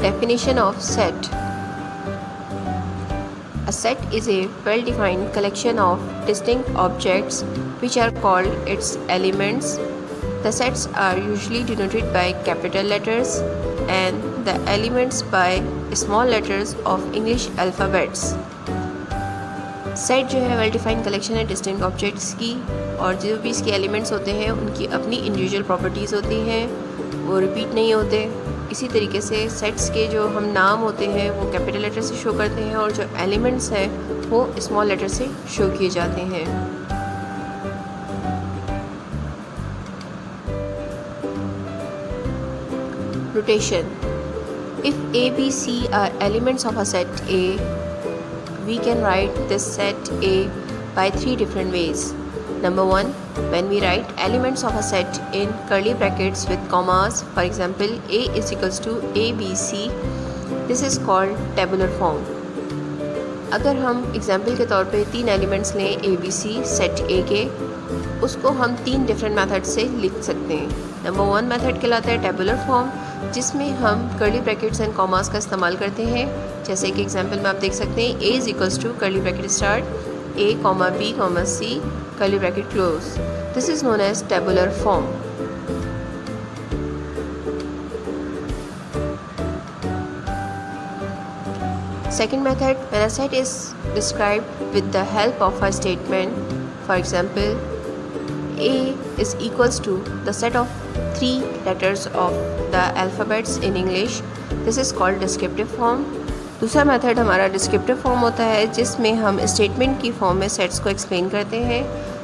Definition of set. A set is a well-defined collection of distinct objects which are called its elements. The sets are usually denoted by capital letters and the elements by small letters of English alphabets. Set जो है well defined collection है distinct objects की, और जो भी इसके elements होते हैं उनकी अपनी इंडिविजुअल प्रॉपर्टीज़ होती हैं, वो रिपीट नहीं होते। इसी तरीके से सेट्स के जो हम नाम होते हैं वो कैपिटल लेटर से शो करते हैं और जो एलिमेंट्स हैं वो स्मॉल लेटर से शो किए जाते हैं। Rotation. If A, B, C are elements of a set A, we can write this set A by three different ways. Number one, when we write elements of a set in curly brackets with commas, for example, A is equals to ABC, this is called tabular form. अगर हम example के तौर पे तीन elements लें ABC set A के, उसको हम तीन डिफरेंट मेथड से लिख सकते हैं। नंबर वन मेथड कहलाता है टेबुलर फॉर्म, जिसमें हम कर्ली ब्रैकेट्स एंड कॉमास का इस्तेमाल करते हैं। जैसे कि एग्जांपल में आप देख सकते हैं A is equals to curly bracket start A, B, C, curly bracket close. This is known as tabular form. Second method, when a set is described with the help of a statement, for example, A is equals to the set of three letters of the alphabets in English. This is called descriptive form. दूसरा method हमारा descriptive form होता है, जिसमें हम statement की form में sets को explain करते हैं।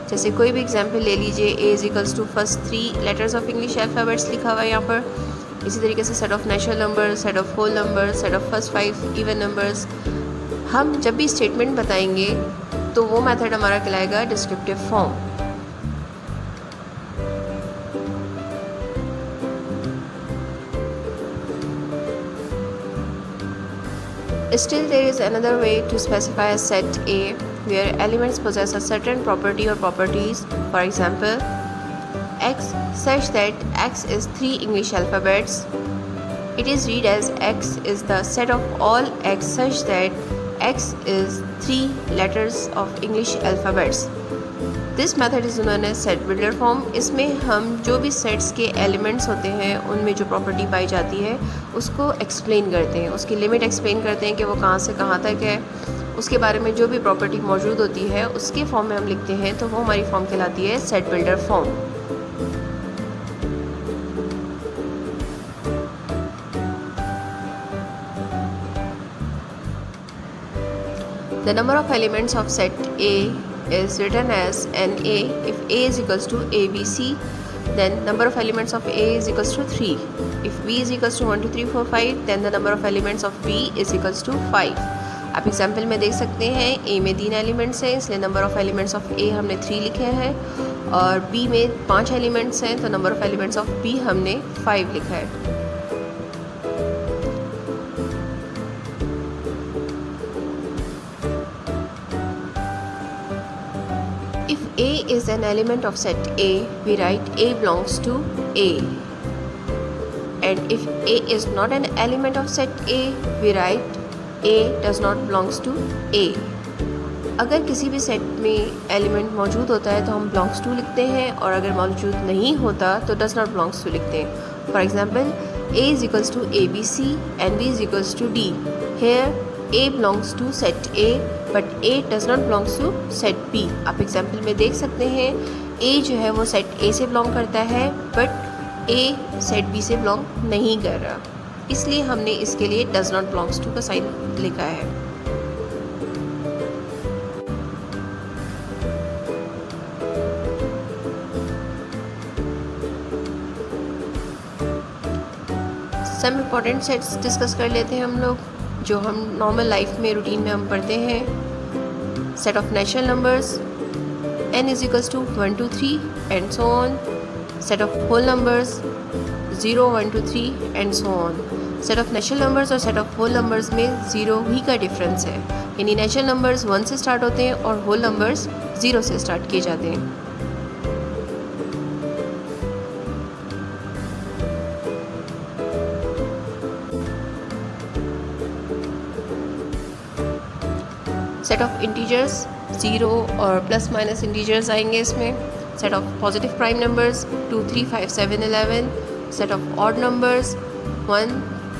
जैसे कोई भी एग्जांपल ले लीजिए, A is equals to first three letters of English alphabets लिखा हुआ है यहाँ पर। इसी तरीके से set of natural numbers, set of whole numbers, set of first 5 even numbers. हम जब भी स्टेटमेंट बताएंगे तो वो मेथड हमारा कहलाएगा descriptive form. Still, there is another way to specify a set A where elements possess a certain property or properties. For example, X such that X is 3 English alphabets. It is read as X is the set of all X such that X is 3 letters of English alphabets. This method is known as set builder form. इसमें हम जो भी sets के elements होते हैं उनमें जो property पाई जाती है उसको एक्सप्लेन करते हैं, उसकी लिमिट एक्सप्लेन करते हैं कि वो कहाँ से कहाँ तक है, उसके बारे में जो भी प्रॉपर्टी मौजूद होती है उसके फॉर्म में हम लिखते हैं, तो वो हमारी फॉर्म कहलाती है set builder form. The number of elements of set A is written as NA. If A is equals to ABC, then number of elements of A is equals to 3. If B is equals to 1, 2, 3, 4, 5, then the number of elements of B is equals to 5. आप example में देख सकते हैं A में 3 elements हैं, इसलिए number of elements of A हमने 3 लिखे हैं, और B में 5 एलिमेंट्स हैं तो number of elements of B हमने 5 लिखा है। If A is an element of set A, we write A belongs to A. And if A is not an element of set A, we write A does not belongs to A. अगर किसी भी set में element मौजूद होता है तो हम belongs to लिखते हैं, और अगर मौजूद नहीं होता तो does not belongs to लिखते हैं। For example, A is equals to ABC and B is equals to D. Here A belongs to set A but A does not belongs to set B. आप example में देख सकते हैं A जो है वो सेट A से belong करता है बट A सेट B से बिलोंग नहीं कर रहा, इसलिए हमने इसके लिए does not belongs to का साइन लिखा है। सम इम्पॉर्टेंट सेट्स डिस्कस कर लेते हैं हम लोग, जो हम नॉर्मल लाइफ में रूटीन में हम पढ़ते हैं। Set of natural numbers n is equals to 1 2 3 and so on. Set of whole numbers 0 1 2 3 and so on. Set of natural numbers और सेट ऑफ होल नंबर्स में 0 ही का डिफरेंस है, यानी नेचुरल नंबर्स 1 से स्टार्ट होते हैं और होल नंबर्स 0 से स्टार्ट किए जाते हैं। सेट ऑफ इंटीजर्स 0 और प्लस माइनस इंटीजर्स आएंगे इसमें. Set of positive prime numbers 2, 3, 5, 7, 11. Set of odd numbers 1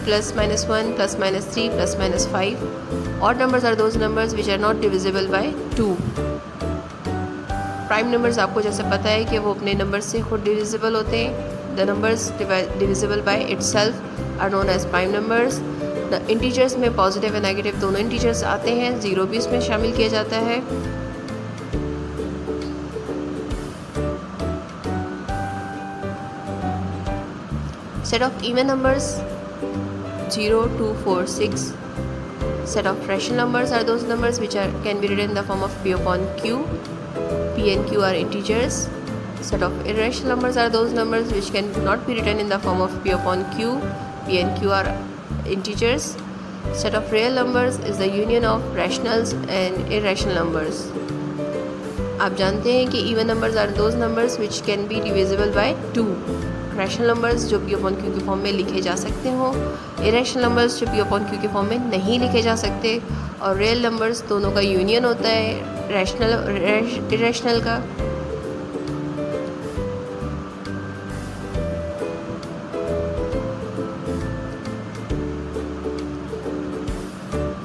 plus minus 1 plus minus 3 plus minus 5. Odd numbers are those numbers which are not divisible by 2. Prime numbers आपको जैसे पता है कि वो अपने नंबर से खुद डिविजिबल होते हैं. The numbers divisible by itself are known as prime numbers. The integers में पॉजिटिव एंड नेगेटिव दोनों इंटीजर्स आते हैं. 0 भी इसमें शामिल किया जाता है. Set of even numbers 0, 2, 4, 6. Set of rational numbers are those numbers which can be written in the form of P upon Q. P and Q are integers. Set of irrational numbers are those numbers which can not be written in the form of P upon Q. P and Q are integers. Set of real numbers is the union of rationals and irrational numbers. आप जानते हैं कि even numbers are those numbers which can be divisible by 2. Rational numbers जो P upon Q के form में लिखे जा सकते हों, इरेशनल नंबर्स जो पी अपॉन क्यू के फॉर्म में नहीं लिखे जा सकते, और रियल नंबर्स दोनों का यूनियन होता है रैशनल इरेशनल का.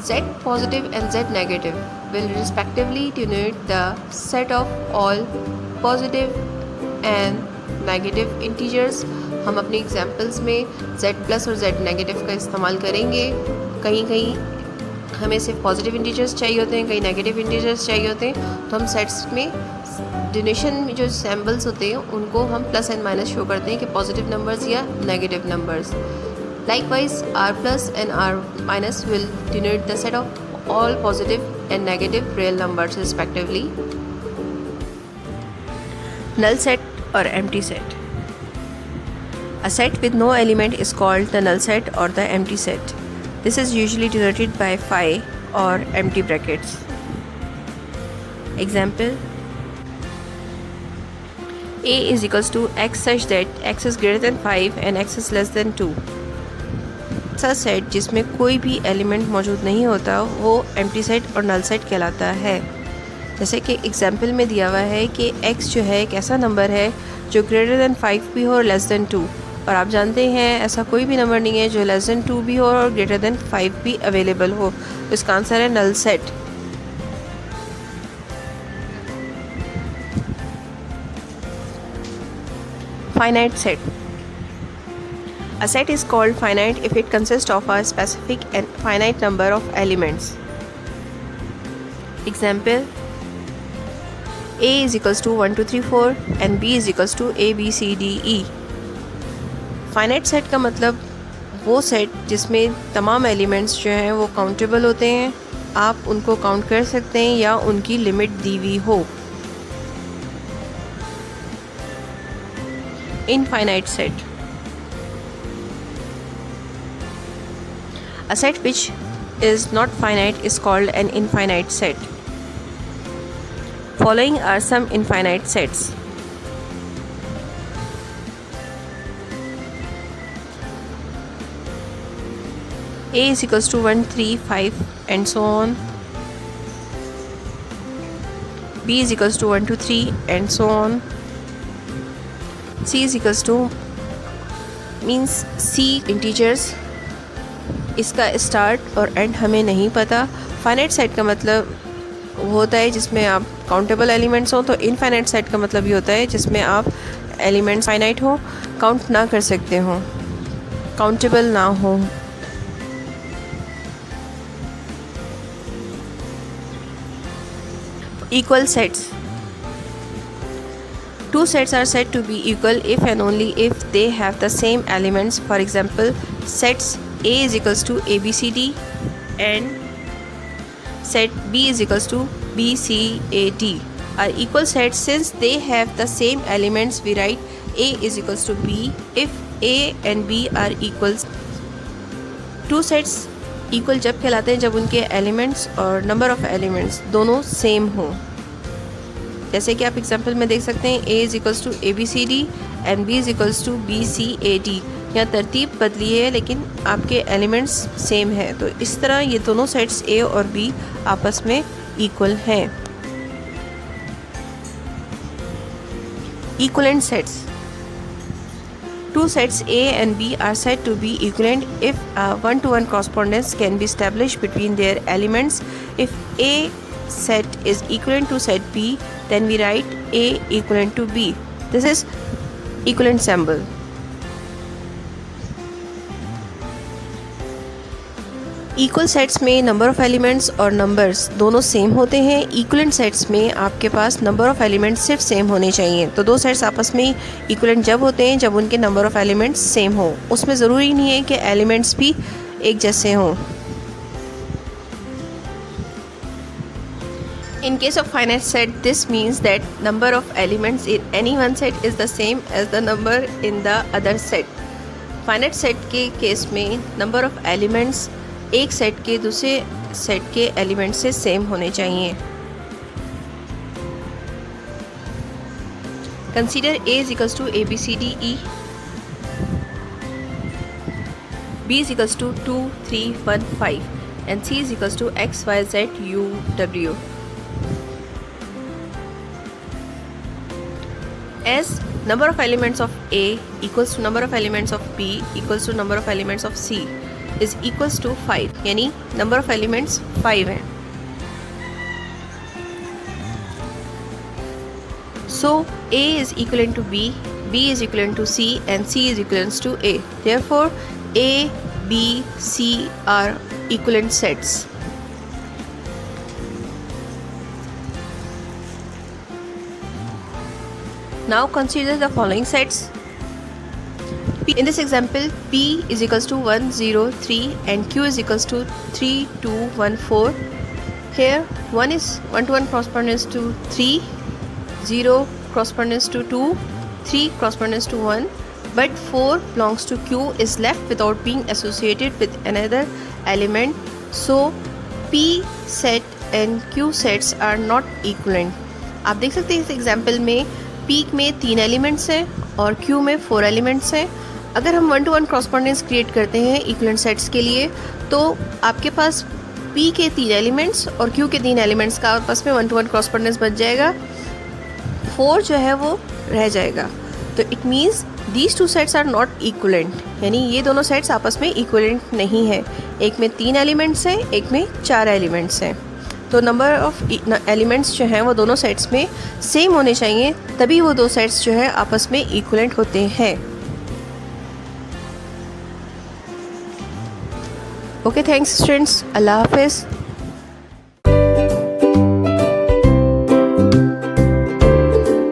Z positive and Z negative will respectively denote the set of all positive and negative integers. हम अपनी एग्जाम्पल्स में z प्लस और z नेगेटिव का इस्तेमाल करेंगे. कहीं कहीं हमें सिर्फ पॉजिटिव इंटीजर्स चाहिए होते हैं, कहीं नेगेटिव इंटीजर्स चाहिए होते हैं, तो हम सेट्स में डिनोशन में जो सिंबल्स होते हैं उनको हम प्लस एंड माइनस शो करते हैं कि पॉजिटिव नंबर्स या negative numbers. Likewise r plus and r minus will denote the set of all positive and negative real numbers respectively. Null set or empty set. A set with no element is called the null set or the empty set. This is usually denoted by phi or empty brackets. Example: A is equals to x such that x is greater than 5 and x is less than 2. ऐसा set जिसमें कोई भी element मौजूद नहीं होता वो empty set और null set कहलाता है. जैसे कि एग्जाम्पल में दिया हुआ है कि x जो है एक ऐसा नंबर है जो ग्रेटर दैन 5 भी हो और लेस दैन 2, और आप जानते हैं ऐसा कोई भी नंबर नहीं है जो लेस दैन 2 भी हो और ग्रेटर दैन 5 भी अवेलेबल हो. तो इसका आंसर है null set. Finite set. A set is called finite if it consists of a specific and finite number of elements. Example: A is equals to 1, 2, 3, 4 and B is equals to A, B, C, D, E. Finite set का मतलब वो set जिसमें तमाम elements जो हैं वो countable होते हैं, आप उनको काउंट कर सकते हैं या उनकी लिमिट दी हुई हो. Infinite set. A set which is not finite is called an infinite set. Following are some infinite sets. A is equals to 1, 3, 5 and so on. B is equals to 1, 2, 3 and so on. C is equals to means C integers. इसका start और and हमें नहीं पता. Finite set का मतलब होता है जिसमें आप काउंटेबल एलिमेंट्स हों, तो इनफाइनाइट सेट का मतलब ये होता है जिसमें आप एलिमेंट्स फाइनाइट हो, काउंट ना कर सकते हों, काउंटेबल ना हो. Equal sets. Two sets are said to be equal if and only if they have the same elements. For example, sets A is equals to ABCD and set B is equals to BCAD are equal sets since they have the same elements. We write A is equals to B if A and B are equals. Two sets equal जब कहलाते हैं जब उनके elements और number of elements दोनों same हों. जैसे कि आप एग्जांपल में देख सकते हैं A is equals to ABCD and B is equals to BCAD. यहाँ तरतीब बदली है लेकिन आपके एलिमेंट्स सेम है. तो इस तरह ये दोनों सेट्स A और B आपस में इक्वल हैं। Equivalent sets. Two sets A and B are said to be equivalent if a one-to-one correspondence can be established between their elements. If A set is equivalent to set B, then we write A equivalent to B. This is equivalent symbol. Equal sets में number of elements और numbers दोनों same होते हैं। Equivalent sets में आपके पास number of elements सिर्फ same होने चाहिए। तो दो सेट्स आपस में इक्वलेंट जब होते हैं जब उनके नंबर ऑफ़ एलिमेंट्स सेम हो। उसमें ज़रूरी नहीं है कि एलिमेंट्स भी एक जैसे हों। In case of finite set, this means that number of elements in any one set is the same as the number in the other set. Finite set के केस में नंबर ऑफ़ एलिमेंट्स एक set के दूसरे set के element से same होने चाहिए। Consider A is equals to ABCDE, B is equals to 2, 3, 1, 5 and C is equals to X, Y, Z, U, W. As number of elements of A equals to number of elements of B equals to number of elements of C is equals to 5, यानी number of elements 5 हैं। So A is equivalent to B, B is equivalent to C and C is equivalent to A. Therefore A, B, C are equivalent sets. Now consider the following sets. In this example, P is equals to 1, 0, 3 and Q is equals to 3, 2, 1, 4. Here 1 is 1-to-1 correspondence to 3, 0 correspondence to 2, 3 correspondence to 1, but 4 belongs to Q is left without being associated with another element. So P set and Q sets are not equivalent. आप देख सकते हैं इस example में P में 3 elements हैं और Q में 4 एलिमेंट्स हैं। अगर हम 1-to-1 कॉरस्पॉन्डेंस क्रिएट करते हैं इक्विवेलेंट सेट्स के लिए तो आपके पास P के 3 एलिमेंट्स और Q के 3 एलिमेंट्स का आपस में 1-to-1 कॉरस्पॉन्डेंस बच जाएगा, 4 जो है वो रह जाएगा। तो it means these two sets are not equivalent, यानी ये दोनों सेट्स आपस में इक्विवेलेंट नहीं है। एक में 3 एलिमेंट्स हैं, एक में 4 एलिमेंट्स हैं। तो नंबर ऑफ एलिमेंट्स जो हैं वो दोनों सेट्स में सेम होने चाहिए, तभी वो दो सेट्स जो है आपस में इक्विवेलेंट होते हैं। ओके, थैंक्स स्टूडेंट्स, अल्लाह हाफिज़।